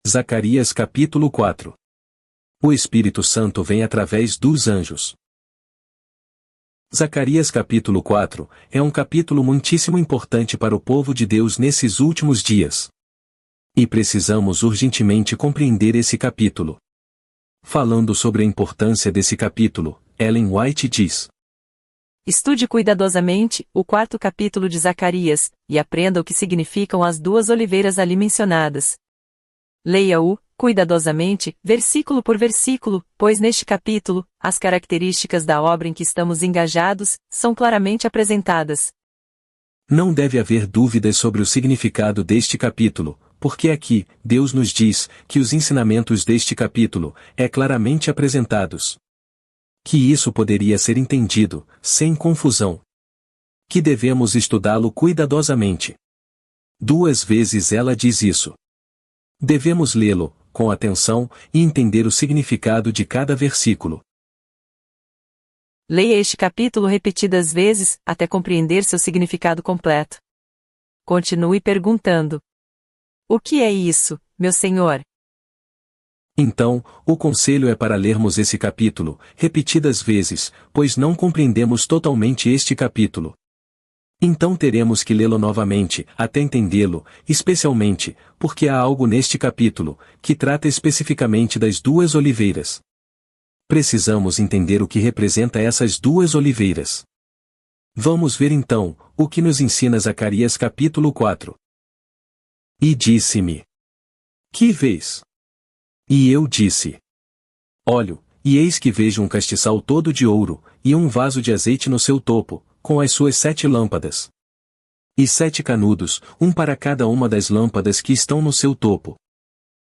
Zacarias capítulo 4. O Espírito Santo vem através dos anjos. Zacarias capítulo 4 é um capítulo muitíssimo importante para o povo de Deus nesses últimos dias. E precisamos urgentemente compreender esse capítulo. Falando sobre a importância desse capítulo, Ellen White diz: Estude cuidadosamente o 4º capítulo de Zacarias, e aprenda o que significam as duas oliveiras ali mencionadas. Leia-o, cuidadosamente, versículo por versículo, pois neste capítulo, as características da obra em que estamos engajados, são claramente apresentadas. Não deve haver dúvidas sobre o significado deste capítulo, porque aqui, Deus nos diz que os ensinamentos deste capítulo é claramente apresentados. Que isso poderia ser entendido, sem confusão. Que devemos estudá-lo cuidadosamente. 2 vezes ela diz isso. Devemos lê-lo, com atenção, e entender o significado de cada versículo. Leia este capítulo repetidas vezes, até compreender seu significado completo. Continue perguntando: o que é isso, meu Senhor? Então, o conselho é para lermos esse capítulo, repetidas vezes, pois não compreendemos totalmente este capítulo. Então teremos que lê-lo novamente, até entendê-lo, especialmente, porque há algo neste capítulo, que trata especificamente das duas oliveiras. Precisamos entender o que representa essas duas oliveiras. Vamos ver então, o que nos ensina Zacarias capítulo 4. E disse-me: que vês? E eu disse: olho, e eis que vejo um castiçal todo de ouro, e um vaso de azeite no seu topo, com as suas 7 lâmpadas. E 7 canudos, um para cada uma das lâmpadas que estão no seu topo.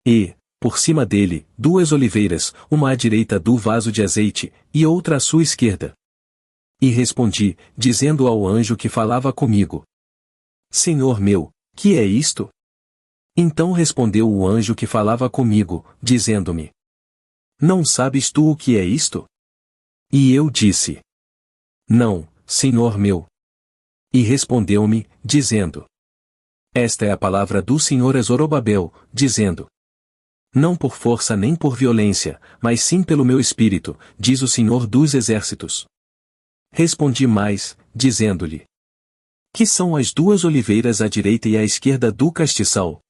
E, por cima dele, 2 oliveiras, uma à direita do vaso de azeite, e outra à sua esquerda. E respondi, dizendo ao anjo que falava comigo: Senhor meu, que é isto? Então respondeu o anjo que falava comigo, dizendo-me: não sabes tu o que é isto? E eu disse: não, Senhor meu. E respondeu-me, dizendo: esta é a palavra do Senhor a Zorobabel, dizendo: não por força nem por violência, mas sim pelo meu espírito, diz o Senhor dos Exércitos. Respondi mais, dizendo-lhe: que são as 2 oliveiras à direita e à esquerda do castiçal?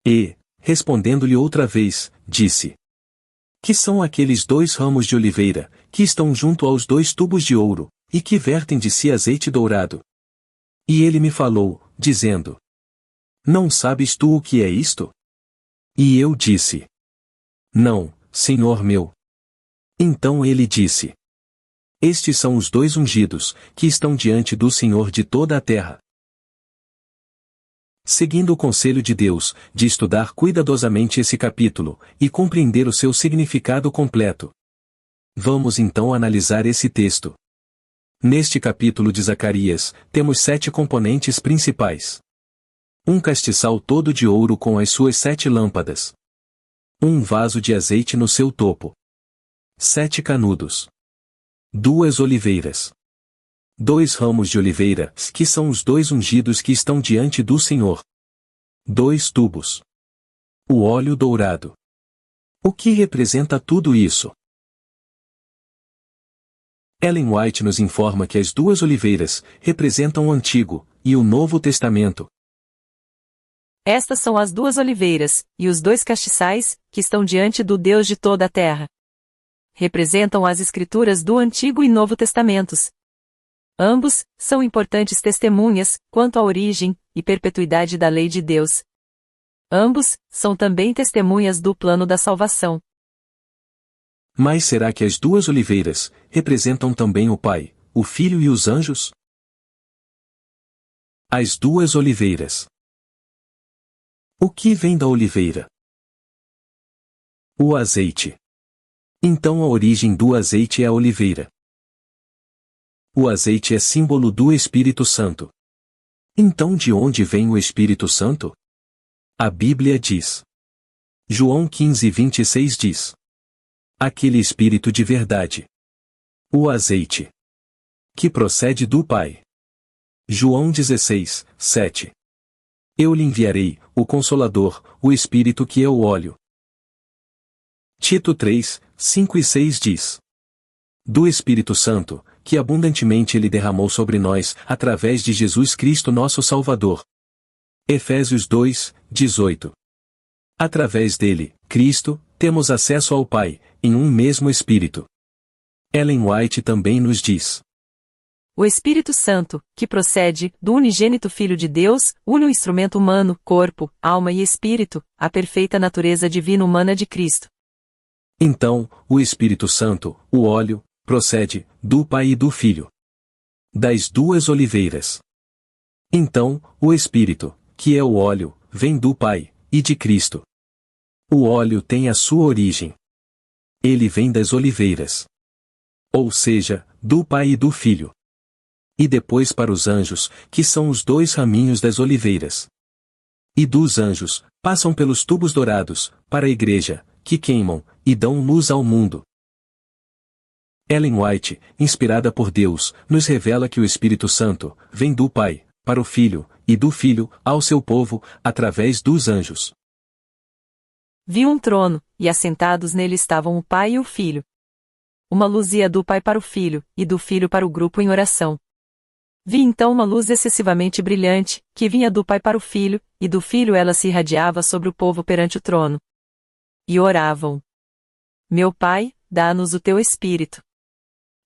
E, respondendo-lhe outra vez, disse: que são aqueles 2 ramos de oliveira, que estão junto aos 2 tubos de ouro, e que vertem de si azeite dourado? E ele me falou, dizendo: não sabes tu o que é isto? E eu disse: não, Senhor meu. Então ele disse: estes são os 2 ungidos, que estão diante do Senhor de toda a terra. Seguindo o conselho de Deus, de estudar cuidadosamente esse capítulo, e compreender o seu significado completo. Vamos então analisar esse texto. Neste capítulo de Zacarias, temos 7 componentes principais. Um castiçal todo de ouro com as suas 7 lâmpadas. Um vaso de azeite no seu topo. 7 canudos. 2 oliveiras. 2 ramos de oliveira, que são os 2 ungidos que estão diante do Senhor. 2 tubos. O óleo dourado. O que representa tudo isso? Ellen White nos informa que as 2 oliveiras representam o Antigo e o Novo Testamento. Estas são as 2 oliveiras, e os 2 castiçais, que estão diante do Deus de toda a terra. Representam as Escrituras do Antigo e Novo Testamentos. Ambos são importantes testemunhas quanto à origem e perpetuidade da lei de Deus. Ambos são também testemunhas do plano da salvação. Mas será que as 2 oliveiras representam também o Pai, o Filho e os anjos? As 2 oliveiras. O que vem da oliveira? O azeite. Então a origem do azeite é a oliveira. O azeite é símbolo do Espírito Santo. Então de onde vem o Espírito Santo? A Bíblia diz. João 15:26 diz: aquele Espírito de verdade. O azeite. Que procede do Pai. João 16:7. Eu lhe enviarei o Consolador, o Espírito que é o óleo. Tito 3, 5 e 6 diz: do Espírito Santo, que abundantemente Ele derramou sobre nós, através de Jesus Cristo nosso Salvador. Efésios 2, 18. Através dele, Cristo, temos acesso ao Pai, em um mesmo Espírito. Ellen White também nos diz: o Espírito Santo, que procede do unigênito Filho de Deus, une o instrumento humano, corpo, alma e espírito, à perfeita natureza divina humana de Cristo. Então, o Espírito Santo, o óleo, procede do Pai e do Filho. Das duas oliveiras. Então, o Espírito, que é o óleo, vem do Pai e de Cristo. O óleo tem a sua origem. Ele vem das oliveiras. Ou seja, do Pai e do Filho. E depois para os anjos, que são os dois raminhos das oliveiras. E dos anjos, passam pelos tubos dourados, para a igreja, que queimam, e dão luz ao mundo. Ellen White, inspirada por Deus, nos revela que o Espírito Santo vem do Pai, para o Filho, e do Filho, ao seu povo, através dos anjos. Vi um trono, e assentados nele estavam o Pai e o Filho. Uma luz ia do Pai para o Filho, e do Filho para o grupo em oração. Vi então uma luz excessivamente brilhante, que vinha do Pai para o Filho, e do Filho ela se irradiava sobre o povo perante o trono. E oravam: meu Pai, dá-nos o teu Espírito.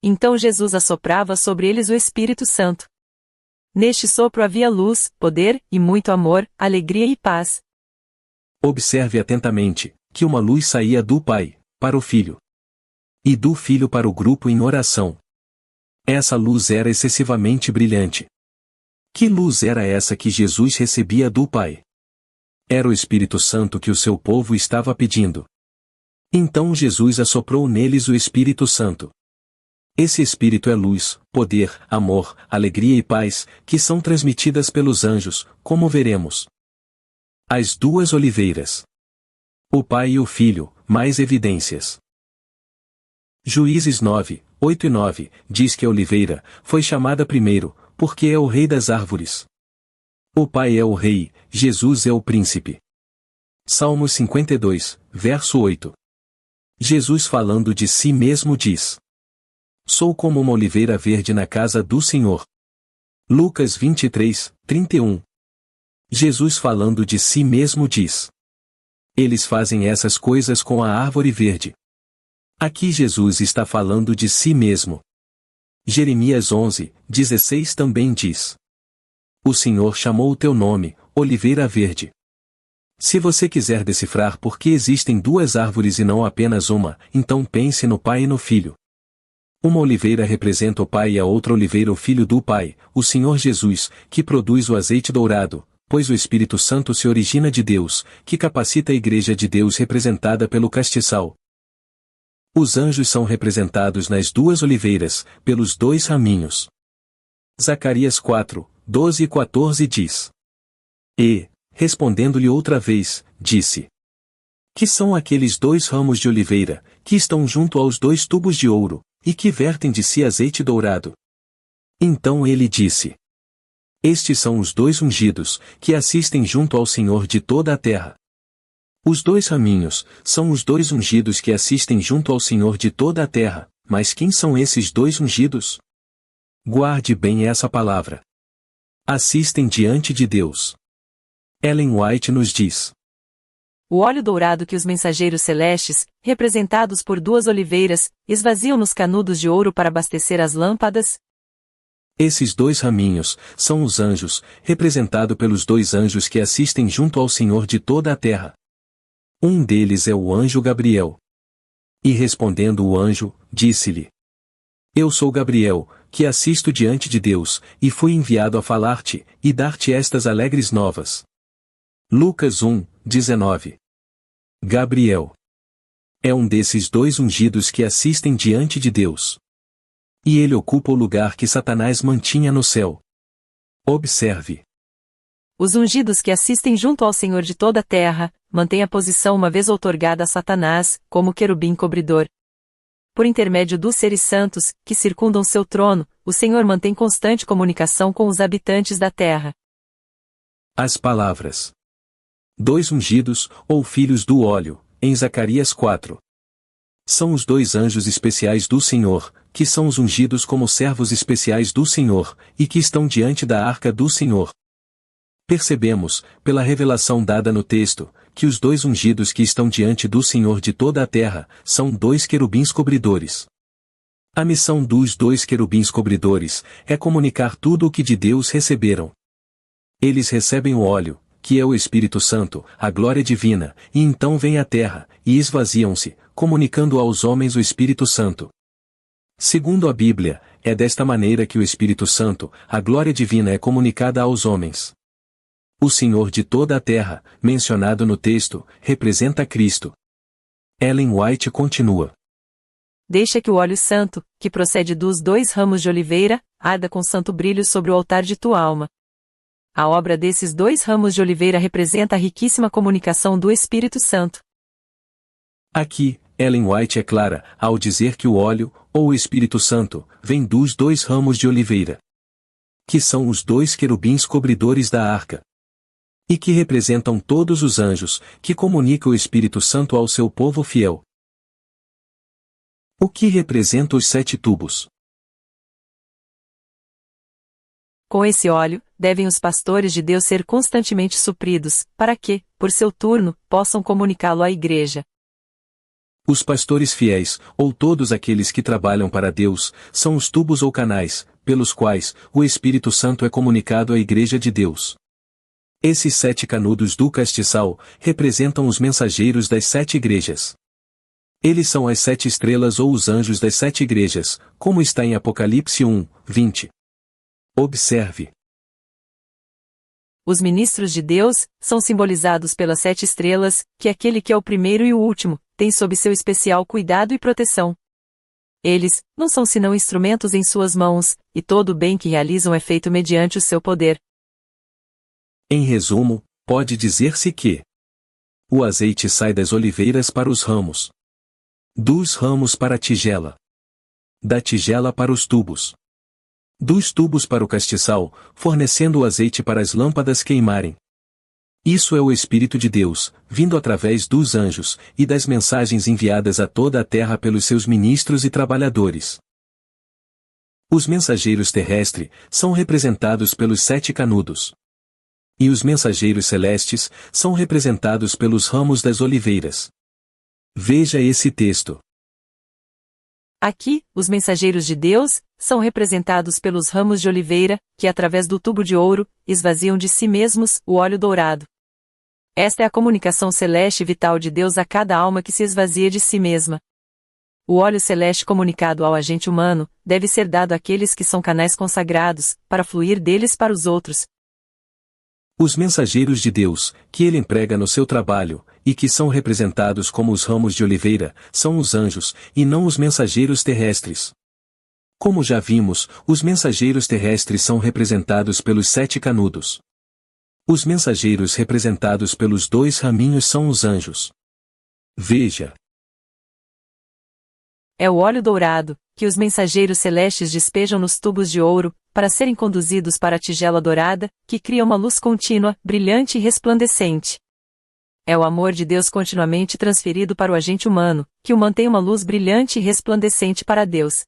Então Jesus assoprava sobre eles o Espírito Santo. Neste sopro havia luz, poder, e muito amor, alegria e paz. Observe atentamente, que uma luz saía do Pai, para o Filho. E do Filho para o grupo em oração. Essa luz era excessivamente brilhante. Que luz era essa que Jesus recebia do Pai? Era o Espírito Santo que o seu povo estava pedindo. Então Jesus assoprou neles o Espírito Santo. Esse Espírito é luz, poder, amor, alegria e paz, que são transmitidas pelos anjos, como veremos. As duas oliveiras. O Pai e o Filho, mais evidências. Juízes 9, 8 e 9, diz que a oliveira foi chamada primeiro, porque é o rei das árvores. O Pai é o rei, Jesus é o príncipe. Salmos 52, verso 8. Jesus falando de si mesmo diz: sou como uma oliveira verde na casa do Senhor. Lucas 23, 31. Jesus falando de si mesmo diz: eles fazem essas coisas com a árvore verde. Aqui Jesus está falando de si mesmo. Jeremias 11, 16 também diz: o Senhor chamou o teu nome, oliveira verde. Se você quiser decifrar por que existem duas árvores e não apenas uma, então pense no Pai e no Filho. Uma oliveira representa o Pai e a outra oliveira o Filho do Pai, o Senhor Jesus, que produz o azeite dourado, pois o Espírito Santo se origina de Deus, que capacita a Igreja de Deus representada pelo castiçal. Os anjos são representados nas duas oliveiras, pelos dois raminhos. Zacarias 4, 12 e 14 diz: e, respondendo-lhe outra vez, disse: que são aqueles dois ramos de oliveira, que estão junto aos dois tubos de ouro, e que vertem de si azeite dourado. Então ele disse: estes são os dois ungidos, que assistem junto ao Senhor de toda a terra. Os dois raminhos, são os dois ungidos que assistem junto ao Senhor de toda a terra, mas quem são esses dois ungidos? Guarde bem essa palavra. Assistem diante de Deus. Ellen White nos diz: o óleo dourado que os mensageiros celestes, representados por duas oliveiras, esvaziam nos canudos de ouro para abastecer as lâmpadas. Esses dois raminhos, são os anjos, representado pelos dois anjos que assistem junto ao Senhor de toda a terra. Um deles é o anjo Gabriel. E respondendo o anjo, disse-lhe: eu sou Gabriel, que assisto diante de Deus, e fui enviado a falar-te, e dar-te estas alegres novas. Lucas 1, 19. Gabriel é um desses dois ungidos que assistem diante de Deus. E ele ocupa o lugar que Satanás mantinha no céu. Observe. Os ungidos que assistem junto ao Senhor de toda a terra, mantêm a posição uma vez outorgada a Satanás, como querubim cobridor. Por intermédio dos seres santos, que circundam seu trono, o Senhor mantém constante comunicação com os habitantes da terra. As palavras: Dois ungidos, ou filhos do óleo, em Zacarias 4. São os dois anjos especiais do Senhor, que são os ungidos como servos especiais do Senhor, e que estão diante da arca do Senhor. Percebemos, pela revelação dada no texto, que os dois ungidos que estão diante do Senhor de toda a terra, são dois querubins cobridores. A missão dos dois querubins cobridores é comunicar tudo o que de Deus receberam. Eles recebem o óleo, que é o Espírito Santo, a glória divina, e então vêm à terra, e esvaziam-se, comunicando aos homens o Espírito Santo. Segundo a Bíblia, é desta maneira que o Espírito Santo, a glória divina é comunicada aos homens. O Senhor de toda a terra, mencionado no texto, representa Cristo. Ellen White continua. Deixa que o óleo santo, que procede dos dois ramos de oliveira, arda com santo brilho sobre o altar de tua alma. A obra desses dois ramos de oliveira representa a riquíssima comunicação do Espírito Santo. Aqui, Ellen White é clara, ao dizer que o óleo, ou o Espírito Santo, vem dos dois ramos de oliveira, que são os dois querubins cobridores da arca, e que representam todos os anjos, que comunicam o Espírito Santo ao seu povo fiel. O que representa os 7 tubos? Com esse óleo, devem os pastores de Deus ser constantemente supridos, para que, por seu turno, possam comunicá-lo à igreja. Os pastores fiéis, ou todos aqueles que trabalham para Deus, são os tubos ou canais, pelos quais o Espírito Santo é comunicado à igreja de Deus. Esses 7 canudos do castiçal representam os mensageiros das 7 igrejas. Eles são as 7 estrelas ou os anjos das 7 igrejas, como está em Apocalipse 1, 20. Observe. Os ministros de Deus são simbolizados pelas 7 estrelas, que aquele que é o primeiro e o último, tem sob seu especial cuidado e proteção. Eles não são senão instrumentos em suas mãos, e todo o bem que realizam é feito mediante o seu poder. Em resumo, pode dizer-se que o azeite sai das oliveiras para os ramos, dos ramos para a tigela, da tigela para os tubos, dos tubos para o castiçal, fornecendo o azeite para as lâmpadas queimarem. Isso é o Espírito de Deus, vindo através dos anjos, e das mensagens enviadas a toda a terra pelos seus ministros e trabalhadores. Os mensageiros terrestres são representados pelos 7 canudos. E os mensageiros celestes são representados pelos ramos das oliveiras. Veja esse texto. Aqui, os mensageiros de Deus são representados pelos ramos de oliveira, que através do tubo de ouro, esvaziam de si mesmos o óleo dourado. Esta é a comunicação celeste vital de Deus a cada alma que se esvazia de si mesma. O óleo celeste comunicado ao agente humano deve ser dado àqueles que são canais consagrados, para fluir deles para os outros. Os mensageiros de Deus, que ele emprega no seu trabalho, e que são representados como os ramos de oliveira, são os anjos, e não os mensageiros terrestres. Como já vimos, os mensageiros terrestres são representados pelos 7 canudos. Os mensageiros representados pelos 2 raminhos são os anjos. Veja. É o óleo dourado, que os mensageiros celestes despejam nos tubos de ouro, para serem conduzidos para a tigela dourada, que cria uma luz contínua, brilhante e resplandecente. É o amor de Deus continuamente transferido para o agente humano, que o mantém uma luz brilhante e resplandecente para Deus.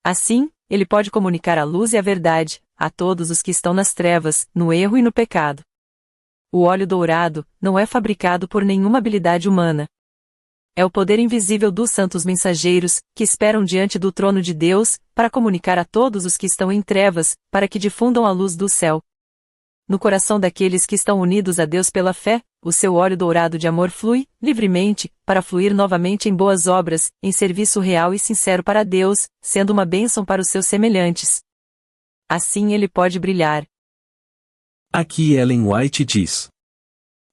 Assim, ele pode comunicar a luz e a verdade, a todos os que estão nas trevas, no erro e no pecado. O óleo dourado não é fabricado por nenhuma habilidade humana. É o poder invisível dos santos mensageiros, que esperam diante do trono de Deus, para comunicar a todos os que estão em trevas, para que difundam a luz do céu. No coração daqueles que estão unidos a Deus pela fé, o seu óleo dourado de amor flui, livremente, para fluir novamente em boas obras, em serviço real e sincero para Deus, sendo uma bênção para os seus semelhantes. Assim ele pode brilhar. Aqui Ellen White diz: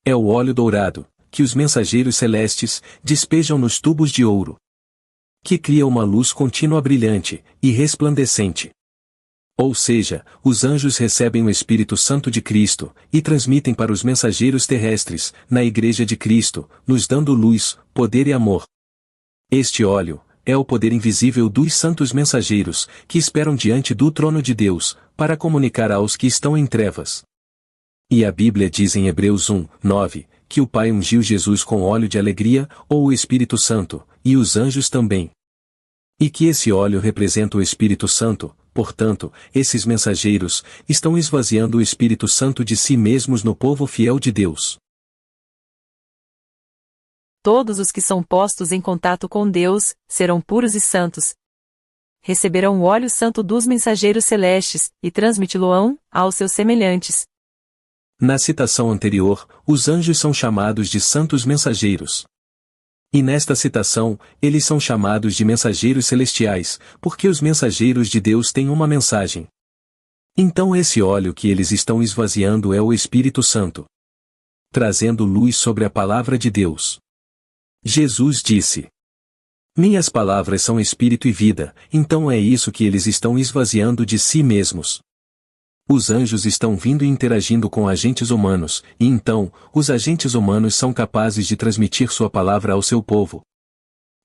é o óleo dourado, que os mensageiros celestes despejam nos tubos de ouro, que cria uma luz contínua brilhante e resplandecente. Ou seja, os anjos recebem o Espírito Santo de Cristo, e transmitem para os mensageiros terrestres, na Igreja de Cristo, nos dando luz, poder e amor. Este óleo é o poder invisível dos santos mensageiros, que esperam diante do trono de Deus, para comunicar aos que estão em trevas. E a Bíblia diz em Hebreus 1, 9, que o Pai ungiu Jesus com óleo de alegria, ou o Espírito Santo, e os anjos também. E que esse óleo representa o Espírito Santo, portanto, esses mensageiros estão esvaziando o Espírito Santo de si mesmos no povo fiel de Deus. Todos os que são postos em contato com Deus serão puros e santos. Receberão o óleo santo dos mensageiros celestes, e transmiti-lo-ão aos seus semelhantes. Na citação anterior, os anjos são chamados de santos mensageiros. E nesta citação, eles são chamados de mensageiros celestiais, porque os mensageiros de Deus têm uma mensagem. Então esse óleo que eles estão esvaziando é o Espírito Santo, trazendo luz sobre a palavra de Deus. Jesus disse: Minhas palavras são espírito e vida, então é isso que eles estão esvaziando de si mesmos. Os anjos estão vindo e interagindo com agentes humanos, e então, os agentes humanos são capazes de transmitir sua palavra ao seu povo.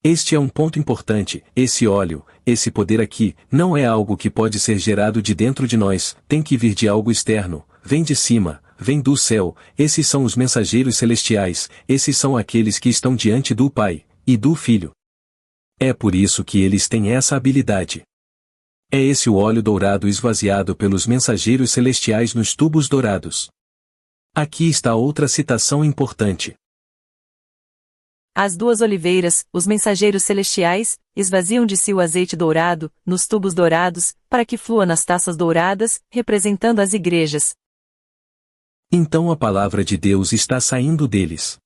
Este é um ponto importante: esse óleo, esse poder aqui, não é algo que pode ser gerado de dentro de nós, tem que vir de algo externo, vem de cima, vem do céu. Esses são os mensageiros celestiais, esses são aqueles que estão diante do Pai e do Filho. É por isso que eles têm essa habilidade. É esse o óleo dourado esvaziado pelos mensageiros celestiais nos tubos dourados. Aqui está outra citação importante. As duas oliveiras, os mensageiros celestiais, esvaziam de si o azeite dourado, nos tubos dourados, para que flua nas taças douradas, representando as igrejas. Então a palavra de Deus está saindo deles.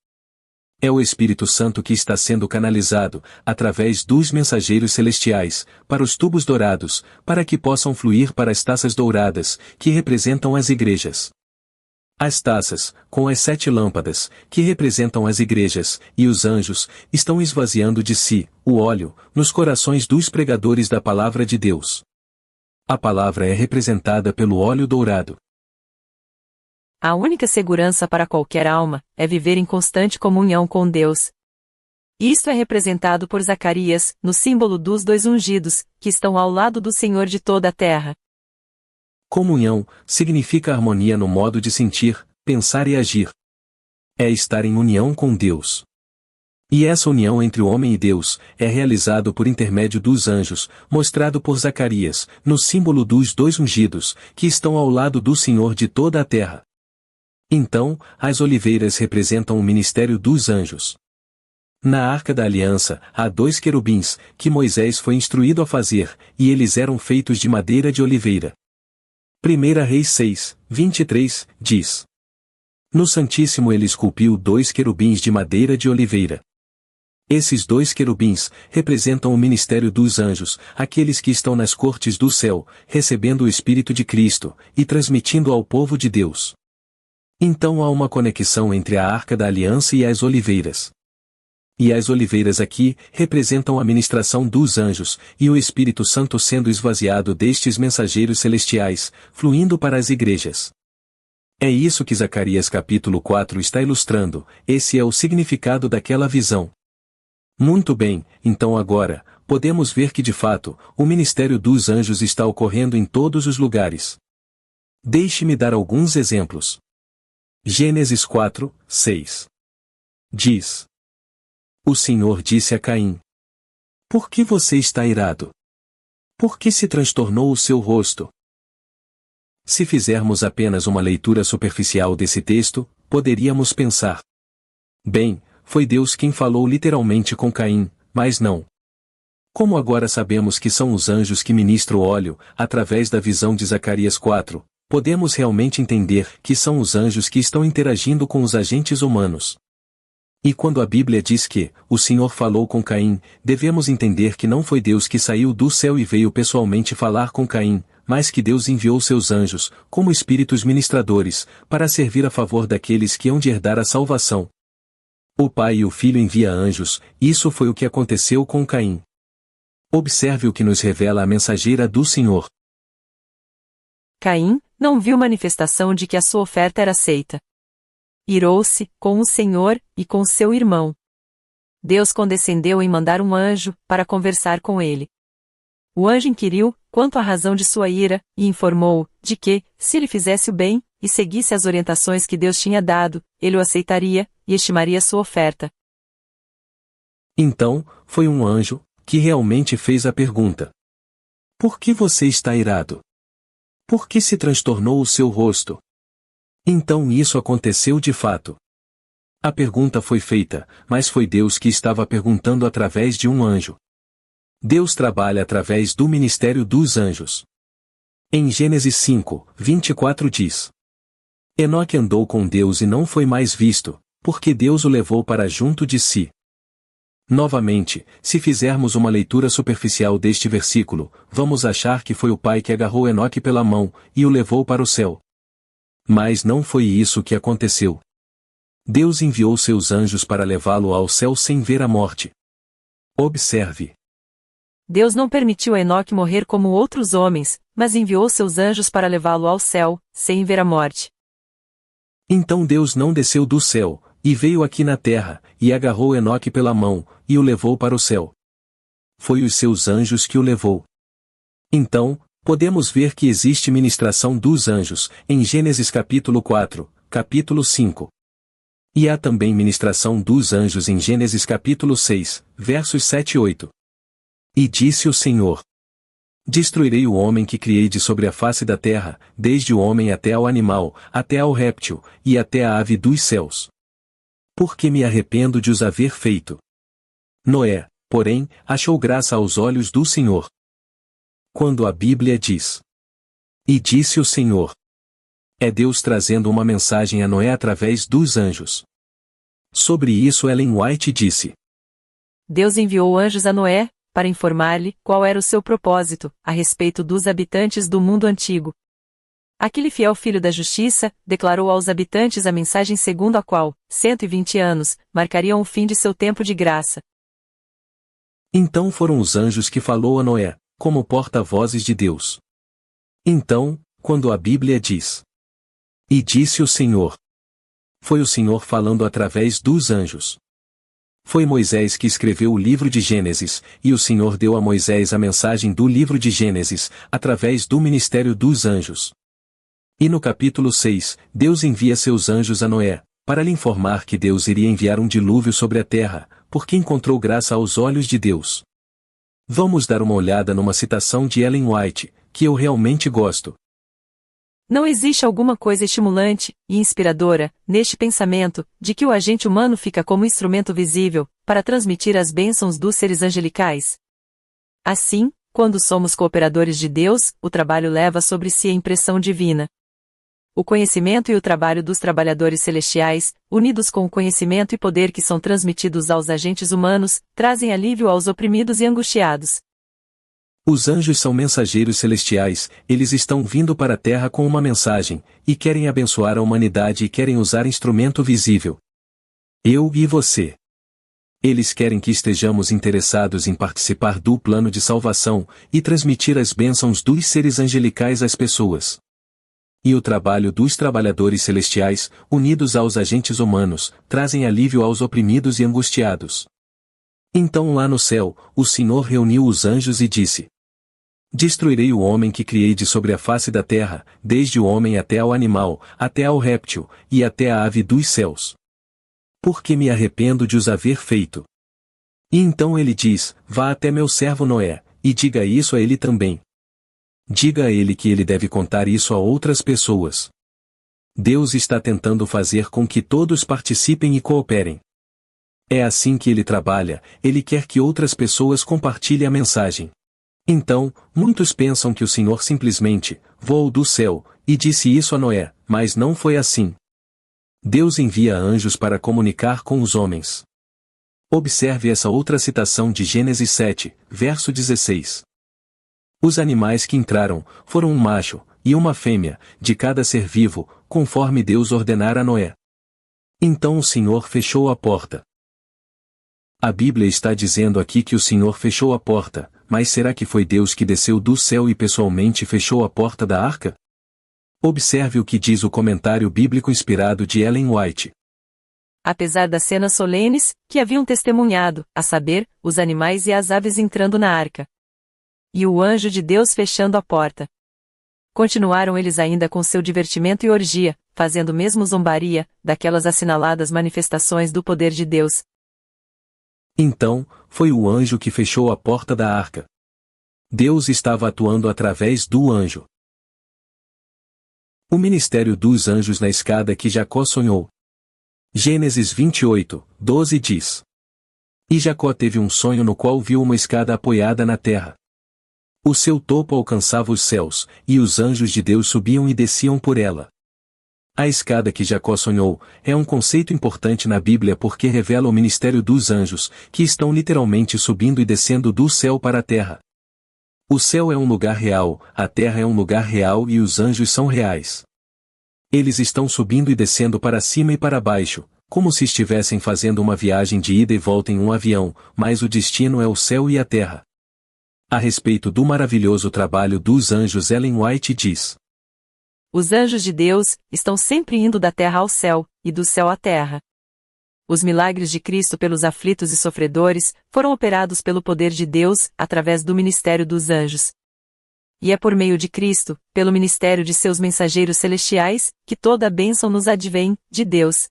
É o Espírito Santo que está sendo canalizado, através dos mensageiros celestiais, para os tubos dourados, para que possam fluir para as taças douradas, que representam as igrejas. As taças, com as 7 lâmpadas, que representam as igrejas, e os anjos, estão esvaziando de si, o óleo, nos corações dos pregadores da palavra de Deus. A palavra é representada pelo óleo dourado. A única segurança para qualquer alma é viver em constante comunhão com Deus. Isto é representado por Zacarias, no símbolo dos 2 ungidos, que estão ao lado do Senhor de toda a terra. Comunhão significa harmonia no modo de sentir, pensar e agir. É estar em união com Deus. E essa união entre o homem e Deus é realizado por intermédio dos anjos, mostrado por Zacarias, no símbolo dos 2 ungidos, que estão ao lado do Senhor de toda a terra. Então, as oliveiras representam o ministério dos anjos. Na Arca da Aliança, há 2 querubins, que Moisés foi instruído a fazer, e eles eram feitos de madeira de oliveira. 1 Reis 6, 23, diz: No Santíssimo ele esculpiu 2 querubins de madeira de oliveira. Esses 2 querubins representam o ministério dos anjos, aqueles que estão nas cortes do céu, recebendo o Espírito de Cristo, e transmitindo ao povo de Deus. Então há uma conexão entre a Arca da Aliança e as oliveiras. E as oliveiras aqui representam a ministração dos anjos, e o Espírito Santo sendo esvaziado destes mensageiros celestiais, fluindo para as igrejas. É isso que Zacarias capítulo 4 está ilustrando, esse é o significado daquela visão. Muito bem, então agora, podemos ver que de fato, o ministério dos anjos está ocorrendo em todos os lugares. Deixe-me dar alguns exemplos. Gênesis 4, 6. Diz: O Senhor disse a Caim: Por que você está irado? Por que se transtornou o seu rosto? Se fizermos apenas uma leitura superficial desse texto, poderíamos pensar: bem, foi Deus quem falou literalmente com Caim, mas não. Como agora sabemos que são os anjos que ministram o óleo, através da visão de Zacarias 4, podemos realmente entender que são os anjos que estão interagindo com os agentes humanos. E quando a Bíblia diz que o Senhor falou com Caim, devemos entender que não foi Deus que saiu do céu e veio pessoalmente falar com Caim, mas que Deus enviou seus anjos, como espíritos ministradores, para servir a favor daqueles que hão de herdar a salvação. O Pai e o Filho envia anjos, isso foi o que aconteceu com Caim. Observe o que nos revela a mensageira do Senhor. Caim não viu manifestação de que a sua oferta era aceita. Irou-se com o Senhor e com seu irmão. Deus condescendeu em mandar um anjo para conversar com ele. O anjo inquiriu quanto à razão de sua ira e informou-o de que, se ele fizesse o bem, e seguisse as orientações que Deus tinha dado, ele o aceitaria, e estimaria sua oferta. Então, foi um anjo, que realmente fez a pergunta: por que você está irado? Por que se transtornou o seu rosto? Então isso aconteceu de fato. A pergunta foi feita, mas foi Deus que estava perguntando através de um anjo. Deus trabalha através do ministério dos anjos. Em Gênesis 5:24 diz: Enoque andou com Deus e não foi mais visto, porque Deus o levou para junto de si. Novamente, se fizermos uma leitura superficial deste versículo, vamos achar que foi o Pai que agarrou Enoque pela mão e o levou para o céu. Mas não foi isso que aconteceu. Deus enviou seus anjos para levá-lo ao céu sem ver a morte. Observe. Deus não permitiu a Enoque morrer como outros homens, mas enviou seus anjos para levá-lo ao céu, sem ver a morte. Então Deus não desceu do céu, e veio aqui na terra, e agarrou Enoque pela mão, e o levou para o céu. Foi os seus anjos que o levou. Então, podemos ver que existe ministração dos anjos, em Gênesis capítulo 4, capítulo 5. E há também ministração dos anjos em Gênesis capítulo 6, versos 7 e 8. E disse o Senhor: Destruirei o homem que criei de sobre a face da terra, desde o homem até ao animal, até ao réptil, e até a ave dos céus. Porque me arrependo de os haver feito. Noé, porém, achou graça aos olhos do Senhor. Quando a Bíblia diz: E disse o Senhor, é Deus trazendo uma mensagem a Noé através dos anjos. Sobre isso Ellen White disse: Deus enviou anjos a Noé, para informar-lhe qual era o seu propósito, a respeito dos habitantes do mundo antigo. Aquele fiel filho da justiça, declarou aos habitantes a mensagem segundo a qual, 120 anos, marcariam o fim de seu tempo de graça. Então foram os anjos que falou a Noé, como porta-vozes de Deus. Então, quando a Bíblia diz: E disse o Senhor, foi o Senhor falando através dos anjos. Foi Moisés que escreveu o livro de Gênesis, e o Senhor deu a Moisés a mensagem do livro de Gênesis, através do ministério dos anjos. E no capítulo 6, Deus envia seus anjos a Noé, para lhe informar que Deus iria enviar um dilúvio sobre a terra, porque encontrou graça aos olhos de Deus. Vamos dar uma olhada numa citação de Ellen White, que eu realmente gosto. Não existe alguma coisa estimulante e inspiradora neste pensamento de que o agente humano fica como instrumento visível para transmitir as bênçãos dos seres angelicais. Assim, quando somos cooperadores de Deus, o trabalho leva sobre si a impressão divina. O conhecimento e o trabalho dos trabalhadores celestiais, unidos com o conhecimento e poder que são transmitidos aos agentes humanos, trazem alívio aos oprimidos e angustiados. Os anjos são mensageiros celestiais, eles estão vindo para a terra com uma mensagem, e querem abençoar a humanidade e querem usar instrumento visível. Eu e você. Eles querem que estejamos interessados em participar do plano de salvação, e transmitir as bênçãos dos seres angelicais às pessoas. E o trabalho dos trabalhadores celestiais, unidos aos agentes humanos, trazem alívio aos oprimidos e angustiados. Então lá no céu, o Senhor reuniu os anjos e disse: Destruirei o homem que criei de sobre a face da terra, desde o homem até ao animal, até ao réptil, e até a ave dos céus. Porque me arrependo de os haver feito. E então ele diz: Vá até meu servo Noé, e diga isso a ele também. Diga a ele que ele deve contar isso a outras pessoas. Deus está tentando fazer com que todos participem e cooperem. É assim que ele trabalha, ele quer que outras pessoas compartilhem a mensagem. Então, muitos pensam que o Senhor simplesmente voou do céu e disse isso a Noé, mas não foi assim. Deus envia anjos para comunicar com os homens. Observe essa outra citação de Gênesis 7, verso 16. Os animais que entraram foram um macho e uma fêmea, de cada ser vivo, conforme Deus ordenara a Noé. Então o Senhor fechou a porta. A Bíblia está dizendo aqui que o Senhor fechou a porta, mas será que foi Deus que desceu do céu e pessoalmente fechou a porta da arca? Observe o que diz o comentário bíblico inspirado de Ellen White. Apesar das cenas solenes, que haviam testemunhado, a saber, os animais e as aves entrando na arca. E o anjo de Deus fechando a porta. Continuaram eles ainda com seu divertimento e orgia, fazendo mesmo zombaria, daquelas assinaladas manifestações do poder de Deus. Então, foi o anjo que fechou a porta da arca. Deus estava atuando através do anjo. O ministério dos anjos na escada que Jacó sonhou. Gênesis 28, 12 diz: E Jacó teve um sonho no qual viu uma escada apoiada na terra. O seu topo alcançava os céus, e os anjos de Deus subiam e desciam por ela. A escada que Jacó sonhou é um conceito importante na Bíblia porque revela o ministério dos anjos, que estão literalmente subindo e descendo do céu para a terra. O céu é um lugar real, a terra é um lugar real e os anjos são reais. Eles estão subindo e descendo para cima e para baixo, como se estivessem fazendo uma viagem de ida e volta em um avião, mas o destino é o céu e a terra. A respeito do maravilhoso trabalho dos anjos, Ellen White diz: Os anjos de Deus estão sempre indo da terra ao céu, e do céu à terra. Os milagres de Cristo pelos aflitos e sofredores foram operados pelo poder de Deus, através do ministério dos anjos. E é por meio de Cristo, pelo ministério de seus mensageiros celestiais, que toda a bênção nos advém, de Deus.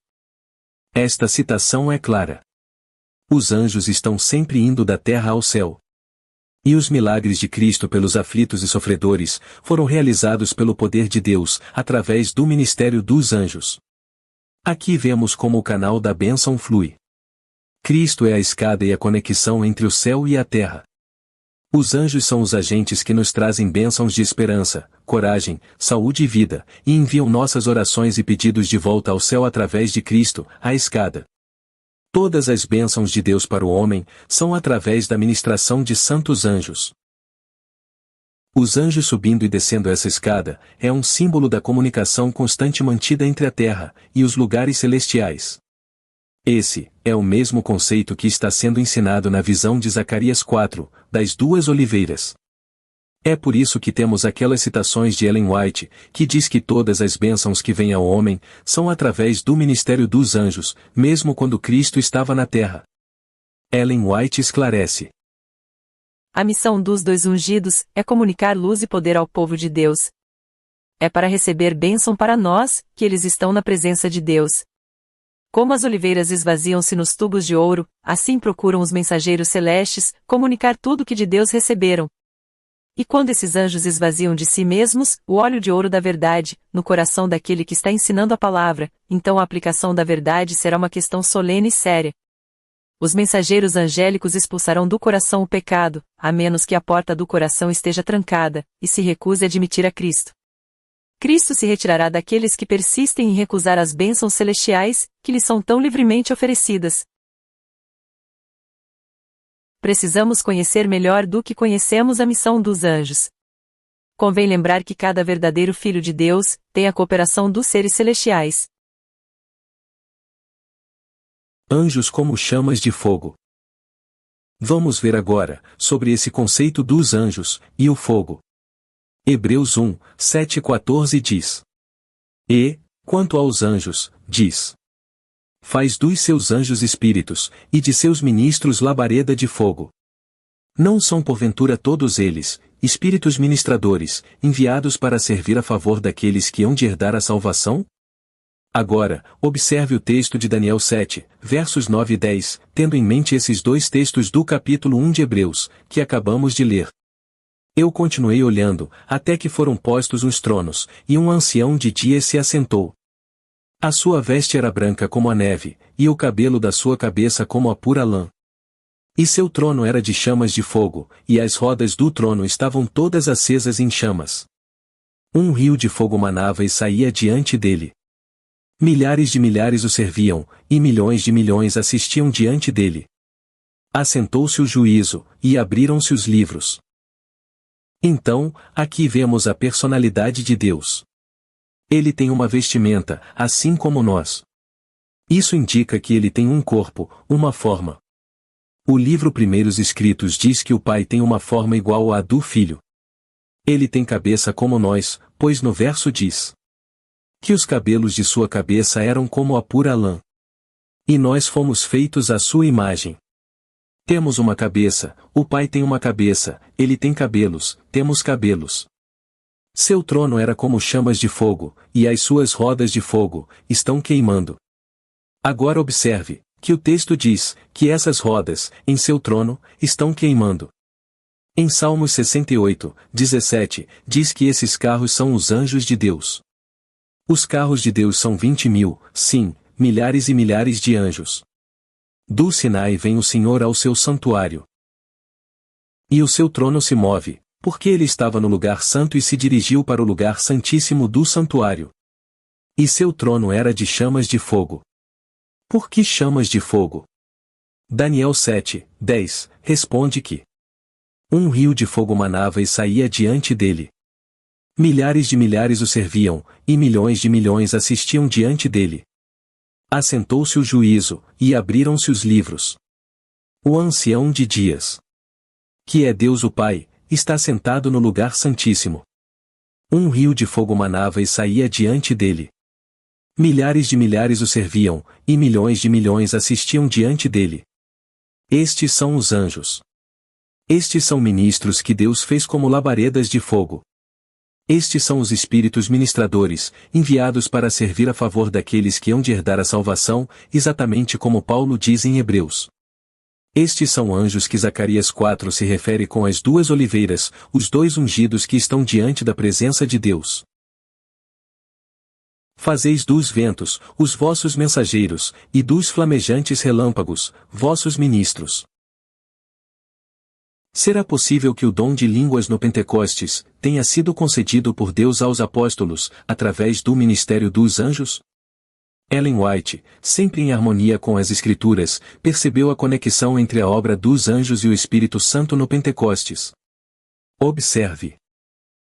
Esta citação é clara. Os anjos estão sempre indo da terra ao céu. E os milagres de Cristo pelos aflitos e sofredores foram realizados pelo poder de Deus, através do ministério dos anjos. Aqui vemos como o canal da bênção flui. Cristo é a escada e a conexão entre o céu e a terra. Os anjos são os agentes que nos trazem bênçãos de esperança, coragem, saúde e vida, e enviam nossas orações e pedidos de volta ao céu através de Cristo, a escada. Todas as bênçãos de Deus para o homem são através da ministração de santos anjos. Os anjos subindo e descendo essa escada é um símbolo da comunicação constante mantida entre a terra e os lugares celestiais. Esse é o mesmo conceito que está sendo ensinado na visão de Zacarias 4, das duas oliveiras. É por isso que temos aquelas citações de Ellen White, que diz que todas as bênçãos que vêm ao homem são através do ministério dos anjos, mesmo quando Cristo estava na terra. Ellen White esclarece: A missão dos dois ungidos é comunicar luz e poder ao povo de Deus. É para receber bênção para nós, que eles estão na presença de Deus. Como as oliveiras esvaziam-se nos tubos de ouro, assim procuram os mensageiros celestes comunicar tudo que de Deus receberam. E quando esses anjos esvaziam de si mesmos o óleo de ouro da verdade, no coração daquele que está ensinando a palavra, então a aplicação da verdade será uma questão solene e séria. Os mensageiros angélicos expulsarão do coração o pecado, a menos que a porta do coração esteja trancada, e se recuse a admitir a Cristo. Cristo se retirará daqueles que persistem em recusar as bênçãos celestiais, que lhes são tão livremente oferecidas. Precisamos conhecer melhor do que conhecemos a missão dos anjos. Convém lembrar que cada verdadeiro filho de Deus tem a cooperação dos seres celestiais. Anjos como chamas de fogo. Vamos ver agora sobre esse conceito dos anjos e o fogo. Hebreus 1, 7 e 14 diz: E, quanto aos anjos, diz: Faz dos seus anjos espíritos, e de seus ministros labareda de fogo. Não são porventura todos eles, espíritos ministradores, enviados para servir a favor daqueles que hão de herdar a salvação? Agora, observe o texto de Daniel 7, versos 9 e 10, tendo em mente esses dois textos do capítulo 1 de Hebreus, que acabamos de ler. Eu continuei olhando, até que foram postos os tronos, e um ancião de dia se assentou. A sua veste era branca como a neve, e o cabelo da sua cabeça como a pura lã. E seu trono era de chamas de fogo, e as rodas do trono estavam todas acesas em chamas. Um rio de fogo manava e saía diante dele. Milhares de milhares o serviam, e milhões de milhões assistiam diante dele. Assentou-se o juízo, e abriram-se os livros. Então, aqui vemos a personalidade de Deus. Ele tem uma vestimenta, assim como nós. Isso indica que ele tem um corpo, uma forma. O livro Primeiros Escritos diz que o Pai tem uma forma igual à do Filho. Ele tem cabeça como nós, pois no verso diz que os cabelos de sua cabeça eram como a pura lã. E nós fomos feitos à sua imagem. Temos uma cabeça, o Pai tem uma cabeça, ele tem cabelos, temos cabelos. Seu trono era como chamas de fogo, e as suas rodas de fogo estão queimando. Agora observe, que o texto diz, que essas rodas, em seu trono, estão queimando. Em Salmos 68, 17, diz que esses carros são os anjos de Deus. Os carros de Deus são 20.000, sim, milhares e milhares de anjos. Do Sinai vem o Senhor ao seu santuário. E o seu trono se move, porque ele estava no lugar santo e se dirigiu para o lugar santíssimo do santuário. E seu trono era de chamas de fogo. Por que chamas de fogo? Daniel 7, 10, responde que um rio de fogo manava e saía diante dele. Milhares de milhares o serviam, e milhões de milhões assistiam diante dele. Assentou-se o juízo, e abriram-se os livros. O ancião de dias, que é Deus o Pai, está sentado no lugar santíssimo. Um rio de fogo manava e saía diante dele. Milhares de milhares o serviam, e milhões de milhões assistiam diante dele. Estes são os anjos. Estes são ministros que Deus fez como labaredas de fogo. Estes são os espíritos ministradores, enviados para servir a favor daqueles que hão de herdar a salvação, exatamente como Paulo diz em Hebreus. Estes são anjos que Zacarias 4 se refere com as duas oliveiras, os dois ungidos que estão diante da presença de Deus. Fazeis dos ventos, os vossos mensageiros, e dos flamejantes relâmpagos, vossos ministros. Será possível que o dom de línguas no Pentecostes tenha sido concedido por Deus aos apóstolos, através do ministério dos anjos? Ellen White, sempre em harmonia com as Escrituras, percebeu a conexão entre a obra dos anjos e o Espírito Santo no Pentecostes. Observe.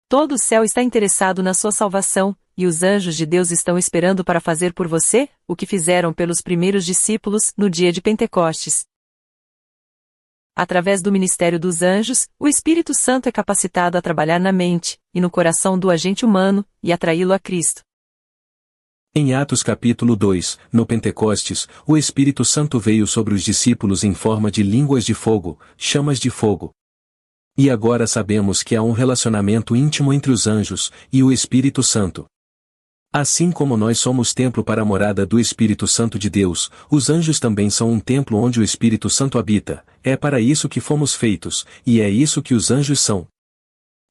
Todo o céu está interessado na sua salvação, e os anjos de Deus estão esperando para fazer por você o que fizeram pelos primeiros discípulos no dia de Pentecostes. Através do ministério dos anjos, o Espírito Santo é capacitado a trabalhar na mente e no coração do agente humano e atraí-lo a Cristo. Em Atos capítulo 2, no Pentecostes, o Espírito Santo veio sobre os discípulos em forma de línguas de fogo, chamas de fogo. E agora sabemos que há um relacionamento íntimo entre os anjos e o Espírito Santo. Assim como nós somos templo para a morada do Espírito Santo de Deus, os anjos também são um templo onde o Espírito Santo habita. É para isso que fomos feitos, e é isso que os anjos são.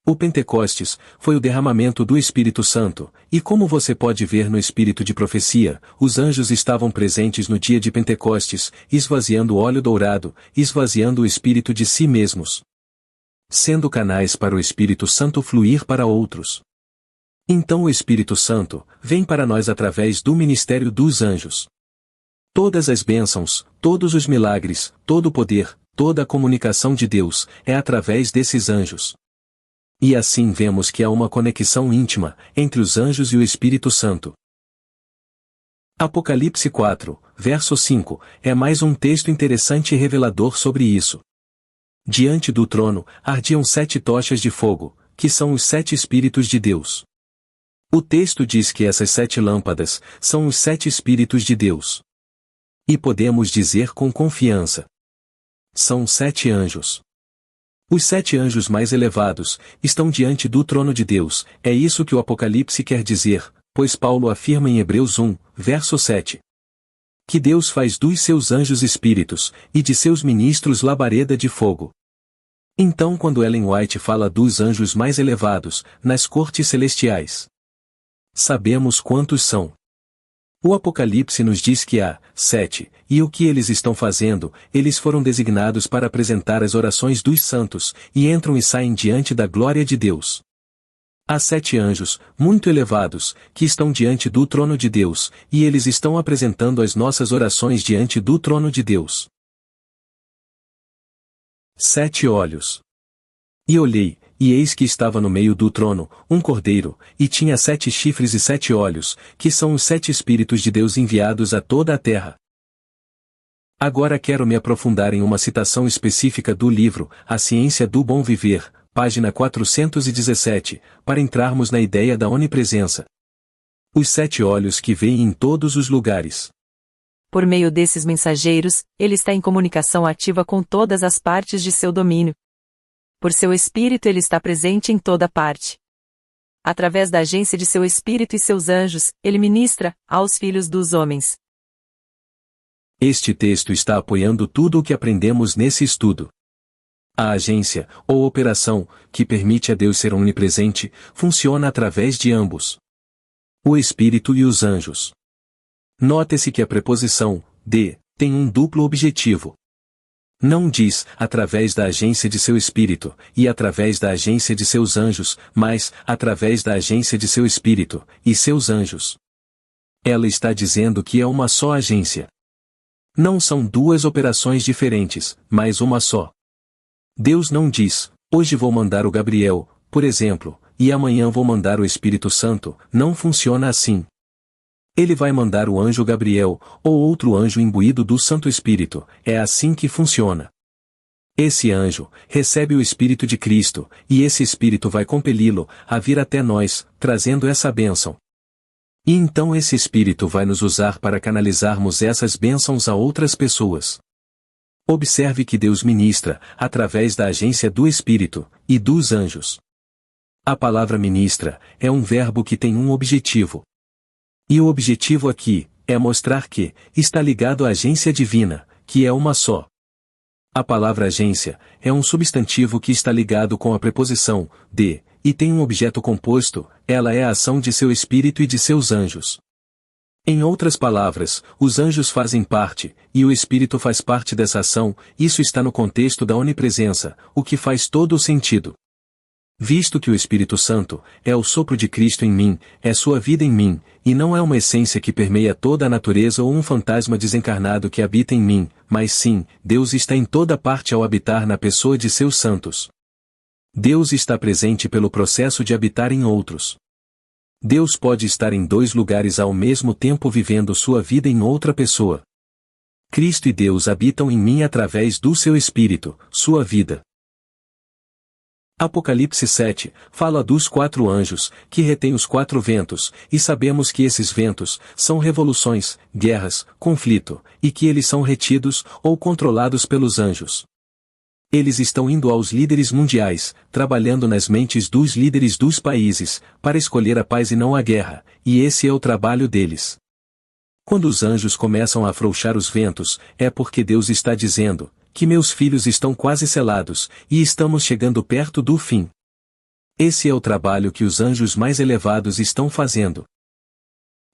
O Pentecostes foi o derramamento do Espírito Santo, e como você pode ver no espírito de profecia, os anjos estavam presentes no dia de Pentecostes, esvaziando o óleo dourado, esvaziando o Espírito de si mesmos, sendo canais para o Espírito Santo fluir para outros. Então o Espírito Santo vem para nós através do ministério dos anjos. Todas as bênçãos, todos os milagres, todo o poder, toda a comunicação de Deus é através desses anjos. E assim vemos que há uma conexão íntima entre os anjos e o Espírito Santo. Apocalipse 4, verso 5, é mais um texto interessante e revelador sobre isso. Diante do trono ardiam 7 tochas de fogo, que são os 7 Espíritos de Deus. O texto diz que essas 7 lâmpadas são os 7 Espíritos de Deus. E podemos dizer com confiança: são 7 anjos. Os 7 anjos mais elevados estão diante do trono de Deus, é isso que o Apocalipse quer dizer, pois Paulo afirma em Hebreus 1, verso 7. Que Deus faz dos seus anjos espíritos, e de seus ministros labareda de fogo. Então quando Ellen White fala dos anjos mais elevados, nas cortes celestiais, sabemos quantos são. O Apocalipse nos diz que há 7, e o que eles estão fazendo? Eles foram designados para apresentar as orações dos santos, e entram e saem diante da glória de Deus. Há 7 anjos, muito elevados, que estão diante do trono de Deus, e eles estão apresentando as nossas orações diante do trono de Deus. 7 olhos. E olhei, e eis que estava no meio do trono, um cordeiro, e tinha 7 chifres e 7 olhos, que são os 7 Espíritos de Deus enviados a toda a terra. Agora quero me aprofundar em uma citação específica do livro, A Ciência do Bom Viver, página 417, para entrarmos na ideia da onipresença. Os 7 olhos que veem em todos os lugares. Por meio desses mensageiros, ele está em comunicação ativa com todas as partes de seu domínio. Por seu espírito ele está presente em toda parte. Através da agência de seu Espírito e seus anjos, ele ministra aos filhos dos homens. Este texto está apoiando tudo o que aprendemos nesse estudo. A agência, ou operação, que permite a Deus ser onipresente, funciona através de ambos: o Espírito e os anjos. Note-se que a preposição de tem um duplo objetivo. Não diz através da agência de seu Espírito e através da agência de seus anjos, mas através da agência de seu Espírito e seus anjos. Ela está dizendo que é uma só agência. Não são duas operações diferentes, mas uma só. Deus não diz: hoje vou mandar o Gabriel, por exemplo, e amanhã vou mandar o Espírito Santo. Não funciona assim. Ele vai mandar o anjo Gabriel, ou outro anjo imbuído do Santo Espírito. É assim que funciona. Esse anjo recebe o Espírito de Cristo, e esse Espírito vai compeli-lo a vir até nós, trazendo essa bênção. E então esse Espírito vai nos usar para canalizarmos essas bênçãos a outras pessoas. Observe que Deus ministra, através da agência do Espírito, e dos anjos. A palavra ministra é um verbo que tem um objetivo. E o objetivo aqui é mostrar que está ligado à agência divina, que é uma só. A palavra agência é um substantivo que está ligado com a preposição de, e tem um objeto composto. Ela é a ação de seu Espírito e de seus anjos. Em outras palavras, os anjos fazem parte, e o Espírito faz parte dessa ação. Isso está no contexto da onipresença, o que faz todo o sentido. Visto que o Espírito Santo é o sopro de Cristo em mim, é sua vida em mim, e não é uma essência que permeia toda a natureza ou um fantasma desencarnado que habita em mim, mas sim, Deus está em toda parte ao habitar na pessoa de seus santos. Deus está presente pelo processo de habitar em outros. Deus pode estar em dois lugares ao mesmo tempo vivendo sua vida em outra pessoa. Cristo e Deus habitam em mim através do seu Espírito, sua vida. Apocalipse 7 fala dos 4 anjos, que retêm os 4 ventos, e sabemos que esses ventos são revoluções, guerras, conflito, e que eles são retidos ou controlados pelos anjos. Eles estão indo aos líderes mundiais, trabalhando nas mentes dos líderes dos países, para escolher a paz e não a guerra, e esse é o trabalho deles. Quando os anjos começam a afrouxar os ventos, é porque Deus está dizendo que meus filhos estão quase selados, e estamos chegando perto do fim. Esse é o trabalho que os anjos mais elevados estão fazendo.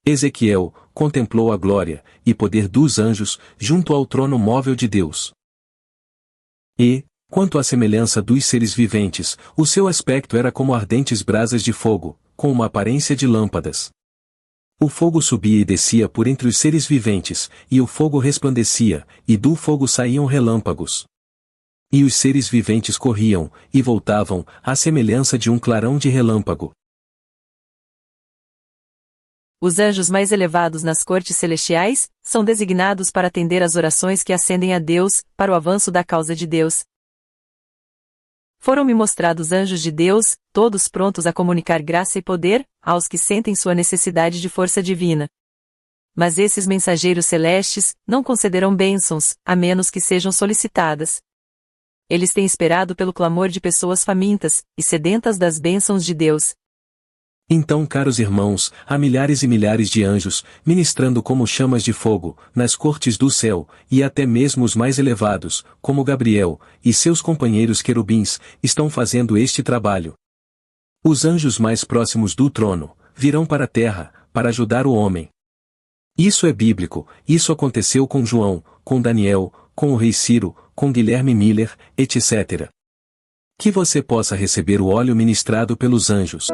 Ezequiel contemplou a glória e poder dos anjos junto ao trono móvel de Deus. E, quanto à semelhança dos seres viventes, o seu aspecto era como ardentes brasas de fogo, com uma aparência de lâmpadas. O fogo subia e descia por entre os seres viventes, e o fogo resplandecia, e do fogo saíam relâmpagos. E os seres viventes corriam, e voltavam, à semelhança de um clarão de relâmpago. Os anjos mais elevados nas cortes celestiais são designados para atender às orações que ascendem a Deus, para o avanço da causa de Deus. Foram-me mostrados anjos de Deus, todos prontos a comunicar graça e poder aos que sentem sua necessidade de força divina. Mas esses mensageiros celestes não concederão bênçãos, a menos que sejam solicitadas. Eles têm esperado pelo clamor de pessoas famintas e sedentas das bênçãos de Deus. Então, caros irmãos, há milhares e milhares de anjos, ministrando como chamas de fogo, nas cortes do céu, e até mesmo os mais elevados, como Gabriel, e seus companheiros querubins, estão fazendo este trabalho. Os anjos mais próximos do trono, virão para a terra, para ajudar o homem. Isso é bíblico, isso aconteceu com João, com Daniel, com o rei Ciro, com Guilherme Miller, etc. Que você possa receber o óleo ministrado pelos anjos.